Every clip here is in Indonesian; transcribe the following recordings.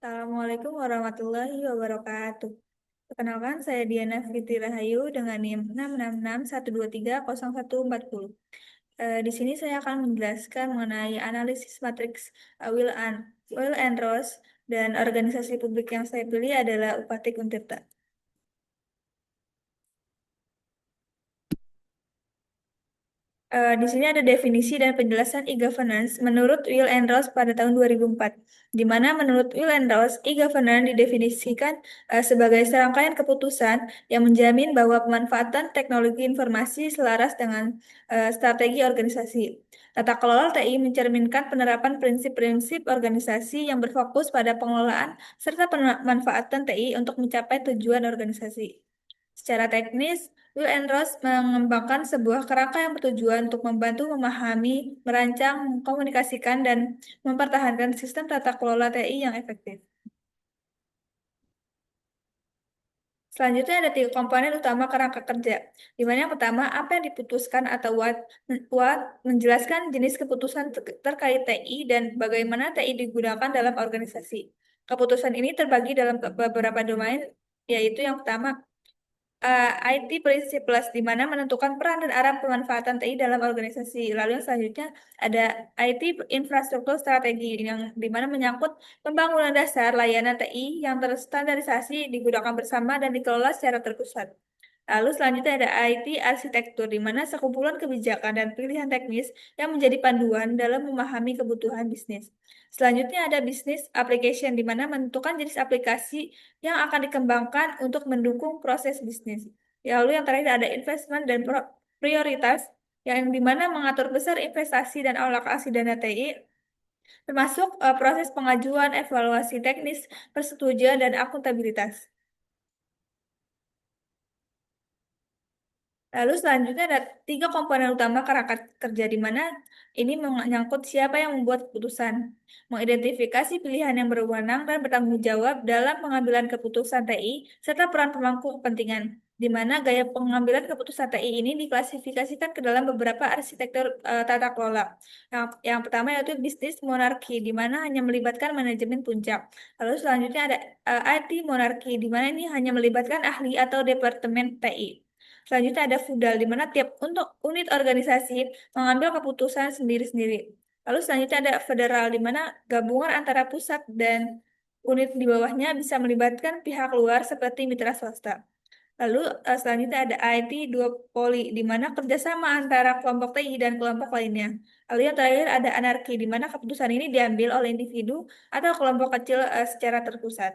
Assalamualaikum warahmatullahi wabarakatuh. Perkenalkan, saya Diana Fitri Rahayu dengan NIM 66612304140. Di sini saya akan menjelaskan mengenai analisis matriks Will and Ross, dan organisasi publik yang saya pilih adalah Upatik Untirta. Di sini ada definisi dan penjelasan e-governance menurut Will and Ross pada tahun 2004, di mana menurut Will and Ross, e-governance didefinisikan sebagai serangkaian keputusan yang menjamin bahwa pemanfaatan teknologi informasi selaras dengan strategi organisasi. Tata kelola TI mencerminkan penerapan prinsip-prinsip organisasi yang berfokus pada pengelolaan serta pemanfaatan TI untuk mencapai tujuan organisasi. Secara teknis, Will and Ross mengembangkan sebuah kerangka yang bertujuan untuk membantu memahami, merancang, mengkomunikasikan, dan mempertahankan sistem tata kelola TI yang efektif. Selanjutnya ada tiga komponen utama kerangka kerja, di mana yang pertama, apa yang diputuskan atau what menjelaskan jenis keputusan terkait TI dan bagaimana TI digunakan dalam organisasi. Keputusan ini terbagi dalam beberapa domain, yaitu yang pertama, IT Principles, di mana menentukan peran dan arah pemanfaatan TI dalam organisasi. Lalu yang selanjutnya ada IT Infrastruktur Strategi, yang di mana menyangkut pembangunan dasar layanan TI yang terstandarisasi, digunakan bersama, dan dikelola secara terpusat. Lalu selanjutnya ada IT Arsitektur, di mana sekumpulan kebijakan dan pilihan teknis yang menjadi panduan dalam memahami kebutuhan bisnis. Selanjutnya ada Business Application, di mana menentukan jenis aplikasi yang akan dikembangkan untuk mendukung proses bisnis. Lalu yang terakhir ada investment dan prioritas, yang dimana mengatur besar investasi dan alokasi dana TI, termasuk proses pengajuan, evaluasi teknis, persetujuan, dan akuntabilitas. Lalu selanjutnya ada tiga komponen utama kerangka kerja, di mana ini menyangkut siapa yang membuat keputusan, mengidentifikasi pilihan yang berwenang dan bertanggung jawab dalam pengambilan keputusan TI, serta peran pemangku kepentingan, di mana gaya pengambilan keputusan TI ini diklasifikasikan ke dalam beberapa arsitektur tata kelola. Yang pertama yaitu bisnis monarki, di mana hanya melibatkan manajemen puncak. Lalu selanjutnya ada IT monarki, di mana ini hanya melibatkan ahli atau departemen TI. Selanjutnya ada feudal, di mana tiap untuk unit organisasi mengambil keputusan sendiri-sendiri. Lalu selanjutnya ada federal, di mana gabungan antara pusat dan unit di bawahnya bisa melibatkan pihak luar seperti mitra swasta. Lalu selanjutnya ada IT duopoly, di mana kerjasama antara kelompok TI dan kelompok lainnya. Lalu yang terakhir ada anarki, di mana keputusan ini diambil oleh individu atau kelompok kecil secara terpusat.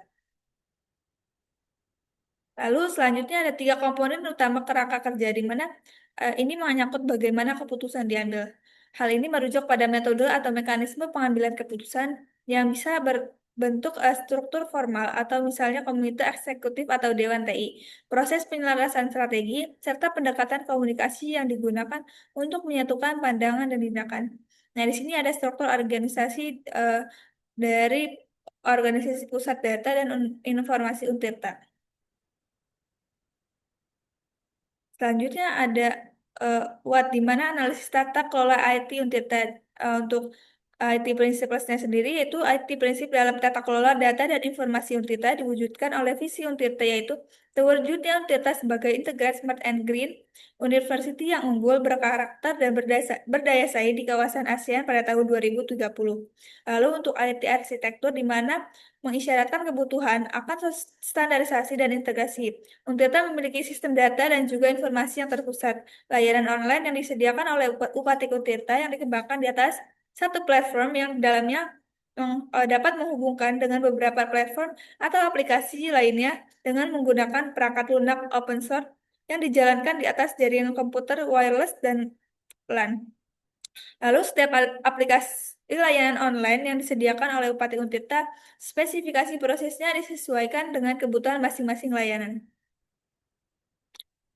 Lalu selanjutnya ada tiga komponen utama kerangka kerja, di mana ini menyangkut bagaimana keputusan diambil. Hal ini merujuk pada metode atau mekanisme pengambilan keputusan yang bisa berbentuk struktur formal atau misalnya komite eksekutif atau dewan TI, proses penyelarasan strategi, serta pendekatan komunikasi yang digunakan untuk menyatukan pandangan dan tindakan. Nah, di sini ada struktur organisasi dari organisasi pusat data dan informasi Untirta. Selanjutnya ada uh, di mana analisis tata kelola IT untuk IT Principles-nya sendiri, yaitu IT prinsip dalam tata kelola data dan informasi Untirta diwujudkan oleh visi Untirta, yaitu terwujudnya Untirta sebagai integrated smart and green university yang unggul, berkarakter, dan berdaya saing di kawasan ASEAN pada tahun 2030. Lalu untuk IT arsitektur, di mana mengisyaratkan kebutuhan akan standarisasi dan integrasi. Untirta memiliki sistem data dan juga informasi yang terpusat, layanan online yang disediakan oleh Upatik Untirta yang dikembangkan di atas satu platform yang dalamnya dapat menghubungkan dengan beberapa platform atau aplikasi lainnya dengan menggunakan perangkat lunak open source yang dijalankan di atas jaringan komputer wireless dan LAN. Lalu setiap aplikasi layanan online yang disediakan oleh Bupati Untirta, spesifikasi prosesnya disesuaikan dengan kebutuhan masing-masing layanan.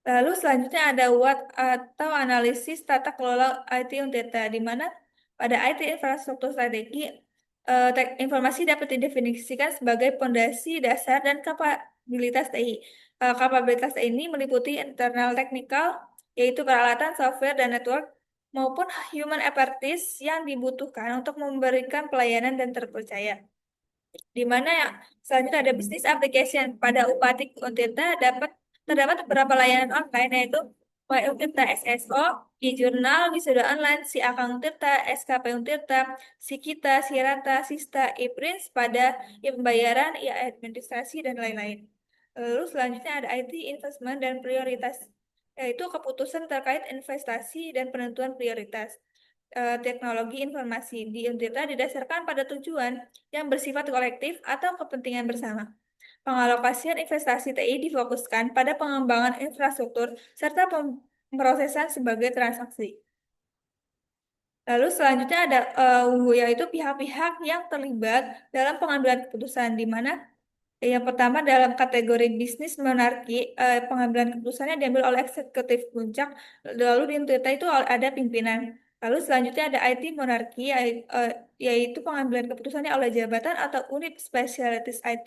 Lalu selanjutnya ada WAT atau analisis tata kelola IT Untirta, di mana pada IT infrastruktur strategi, informasi dapat didefinisikan sebagai pondasi dasar dan kapabilitas TI. Kapabilitas TI ini meliputi internal teknikal, yaitu peralatan, software, dan network, maupun human expertise yang dibutuhkan untuk memberikan pelayanan dan terpercaya. Di mana yang selanjutnya ada bisnis application. Pada Upati Untirta terdapat beberapa layanan online yaitu My Untirta SSO, e-jurnal, wisuda online, si Akang Untirta, SKP Untirta, si Kita, si Rata, Sista, e-prints pada e-pembayaran, e-administrasi, dan lain-lain. Lalu selanjutnya ada IT investment dan prioritas, yaitu keputusan terkait investasi dan penentuan prioritas. Teknologi informasi di Untirta didasarkan pada tujuan yang bersifat kolektif atau kepentingan bersama. Pengalokasian investasi TI difokuskan pada pengembangan infrastruktur serta pemrosesan sebagai transaksi. Lalu selanjutnya ada yaitu pihak-pihak yang terlibat dalam pengambilan keputusan, di mana yang pertama dalam kategori bisnis monarki, pengambilan keputusannya diambil oleh eksekutif puncak, lalu di Untirta itu ada pimpinan. Lalu selanjutnya ada IT monarki, yaitu pengambilan keputusannya oleh jabatan atau unit spesialis IT,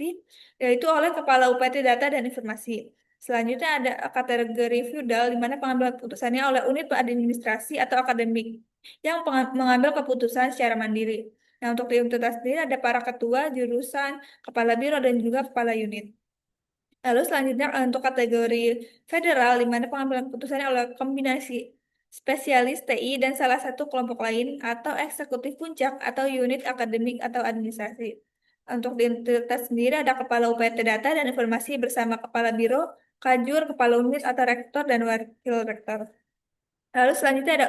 yaitu oleh Kepala UPT Data dan Informasi. Selanjutnya ada kategori feudal, di mana pengambilan keputusannya oleh unit administrasi atau akademik yang mengambil keputusan secara mandiri. Nah, untuk di universitas sendiri ada para ketua jurusan, kepala biro, dan juga kepala unit. Lalu selanjutnya untuk kategori federal, di mana pengambilan keputusannya oleh kombinasi spesialis TI dan salah satu kelompok lain atau eksekutif puncak atau unit akademik atau administrasi. Untuk di universitas sendiri ada kepala UPT Data dan Informasi bersama kepala biro, kajur, kepala unit atau rektor dan wakil rektor. Lalu selanjutnya ada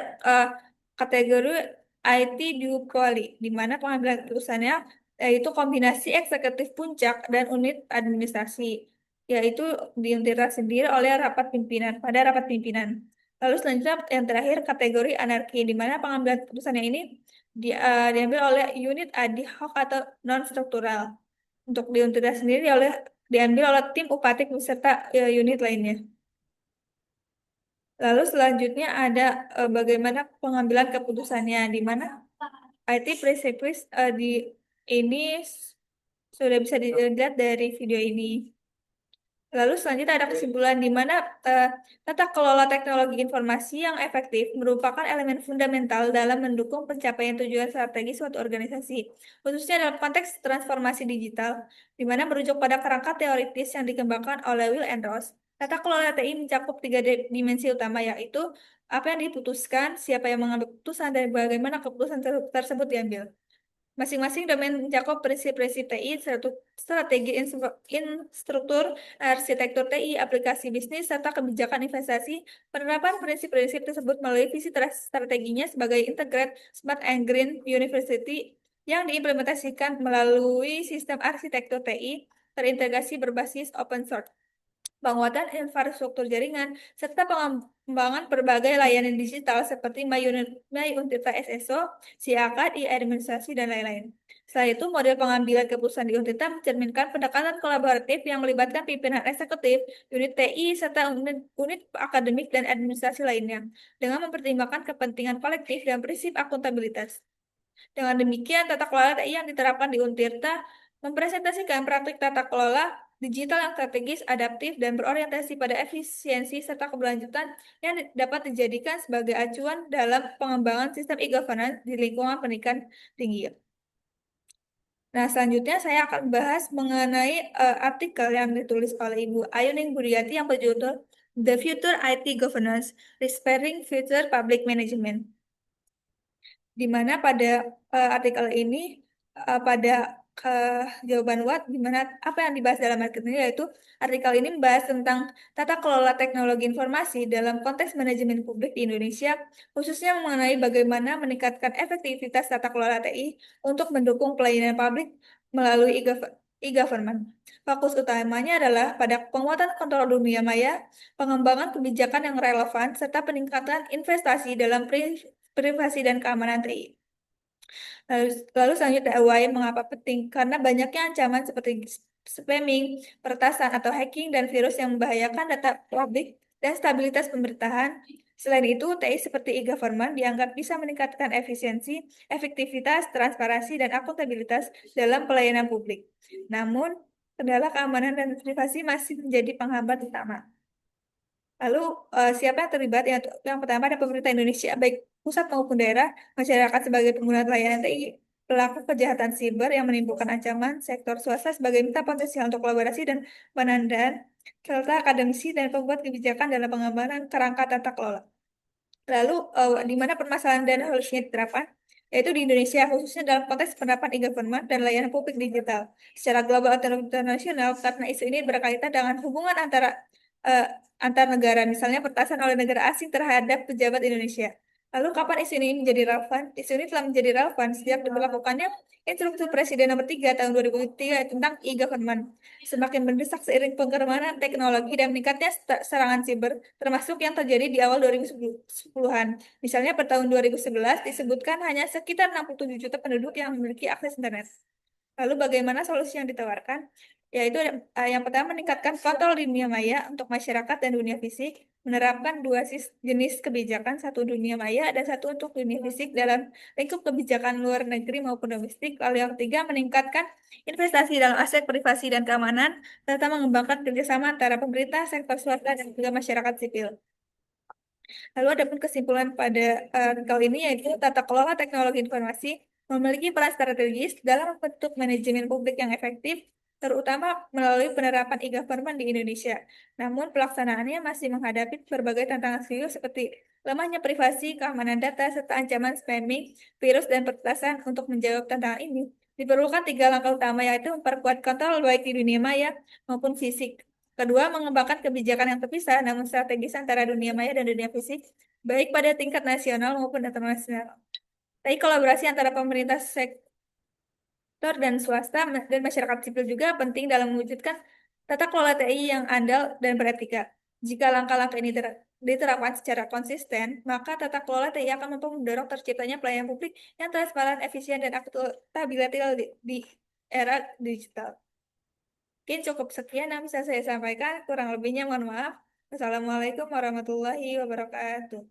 kategori IT duopoly, di mana pengambilan keputusannya yaitu kombinasi eksekutif puncak dan unit administrasi, yaitu diintegrasi sendiri oleh rapat pimpinan pada rapat pimpinan. Lalu selanjutnya yang terakhir kategori anarki, di mana pengambilan keputusannya ini diambil oleh unit ad hoc atau non struktural. Untuk diintegrasi sendiri diambil oleh tim upatik beserta unit lainnya. Lalu selanjutnya ada bagaimana pengambilan keputusannya, di mana IT Precipice di ini sudah bisa dilihat dari video ini. Lalu selanjutnya ada kesimpulan di mana eh, tata kelola teknologi informasi yang efektif merupakan elemen fundamental dalam mendukung pencapaian tujuan strategis suatu organisasi, khususnya dalam konteks transformasi digital, di mana merujuk pada kerangka teoritis yang dikembangkan oleh Will and Ross. Tata kelola TI mencakup tiga dimensi utama, yaitu apa yang diputuskan, siapa yang mengambil keputusan, dan bagaimana keputusan tersebut diambil. Masing-masing domain mencakup prinsip-prinsip TI, strategi instruktur, arsitektur TI, aplikasi bisnis, serta kebijakan investasi. Penerapan prinsip-prinsip tersebut melalui visi strateginya sebagai Integrated Smart and Green University yang diimplementasikan melalui sistem arsitektur TI terintegrasi berbasis open source, penguatan infrastruktur jaringan, serta pengembangan berbagai layanan digital seperti My Untirta SSO, Siakat, e-administrasi, dan lain-lain. Selain itu, model pengambilan keputusan di Untirta mencerminkan pendekatan kolaboratif yang melibatkan pimpinan eksekutif, unit TI, serta unit akademik dan administrasi lainnya, dengan mempertimbangkan kepentingan kolektif dan prinsip akuntabilitas. Dengan demikian, tata kelola TI yang diterapkan di Untirta mempresentasikan praktik tata kelola digital yang strategis, adaptif, dan berorientasi pada efisiensi serta keberlanjutan yang dapat dijadikan sebagai acuan dalam pengembangan sistem e-governance di lingkungan pendidikan tinggi. Nah, selanjutnya saya akan bahas mengenai artikel yang ditulis oleh Ibu Ayuning Budiati yang berjudul The Future IT Governance, Respiring Future Public Management, di mana pada artikel ini pada jawaban Watt, di mana apa yang dibahas dalam artikel ini yaitu artikel ini membahas tentang tata kelola teknologi informasi dalam konteks manajemen publik di Indonesia, khususnya mengenai bagaimana meningkatkan efektivitas tata kelola TI untuk mendukung pelayanan publik melalui e-government. Fokus utamanya adalah pada penguatan kontrol dunia maya, pengembangan kebijakan yang relevan, serta peningkatan investasi dalam privasi dan keamanan TI. Lalu selanjutnya why mengapa penting? Karena banyaknya ancaman seperti spamming, peretasan atau hacking dan virus yang membahayakan data publik dan stabilitas pemerintahan. Selain itu, TI seperti e-government dianggap bisa meningkatkan efisiensi, efektivitas, transparansi, dan akuntabilitas dalam pelayanan publik. Namun, kendala keamanan dan privasi masih menjadi penghambat utama. Lalu, siapa yang terlibat? Yang pertama ada pemerintah Indonesia, baik pusat maupun daerah, masyarakat sebagai pengguna layanan TI, pelaku kejahatan siber yang menimbulkan ancaman, sektor swasta sebagai mitra potensial untuk kolaborasi dan penandaan, serta akademisi dan pembuat kebijakan dalam pengembangan kerangka tata kelola. Lalu, di mana permasalahan dan harusnya diterapkan, yaitu di Indonesia, khususnya dalam konteks penerapan e-government dan layanan publik digital. Secara global atau internasional, karena isu ini berkaitan dengan hubungan eh, antar negara, misalnya pertasan oleh negara asing terhadap pejabat Indonesia. Lalu, kapan isu ini menjadi relevan? Isu ini telah menjadi relevan sejak diberlakukannya Instruksi Presiden Nomor 3 Tahun 2003 tentang e-government. Semakin mendesak seiring pengembangan teknologi dan meningkatnya serangan siber, termasuk yang terjadi di awal 2010-an. Misalnya pada tahun 2011 disebutkan hanya sekitar 67 juta penduduk yang memiliki akses internet. Lalu bagaimana solusi yang ditawarkan? Yaitu yang pertama meningkatkan kontrol di dunia maya untuk masyarakat dan dunia fisik, menerapkan dua jenis kebijakan, satu dunia maya dan satu untuk dunia fisik dalam lingkup kebijakan luar negeri maupun domestik. Lalu yang ketiga meningkatkan investasi dalam aspek privasi dan keamanan, serta mengembangkan kerjasama antara pemerintah, sektor swasta, dan juga masyarakat sipil. Lalu adapun kesimpulan pada kali ini yaitu tata kelola teknologi informasi memiliki peran strategis dalam bentuk manajemen publik yang efektif, terutama melalui penerapan e-government di Indonesia. Namun pelaksanaannya masih menghadapi berbagai tantangan serius seperti lemahnya privasi, keamanan data, serta ancaman spamming, virus, dan peretasan. Untuk menjawab tantangan ini, diperlukan tiga langkah utama yaitu memperkuat kontrol baik di dunia maya maupun fisik. Kedua, mengembangkan kebijakan yang terpisah namun strategis antara dunia maya dan dunia fisik, baik pada tingkat nasional maupun internasional. Tapi kolaborasi antara pemerintah sektor dan swasta dan masyarakat sipil juga penting dalam mewujudkan tata kelola TI yang andal dan beretika. Jika langkah-langkah ini diterapkan secara konsisten, maka tata kelola TI akan mampu mendorong terciptanya pelayanan publik yang transparan, efisien, dan akuntabilitas di era digital. Mungkin cukup sekian yang bisa saya sampaikan. Kurang lebihnya mohon maaf. Wassalamualaikum warahmatullahi wabarakatuh.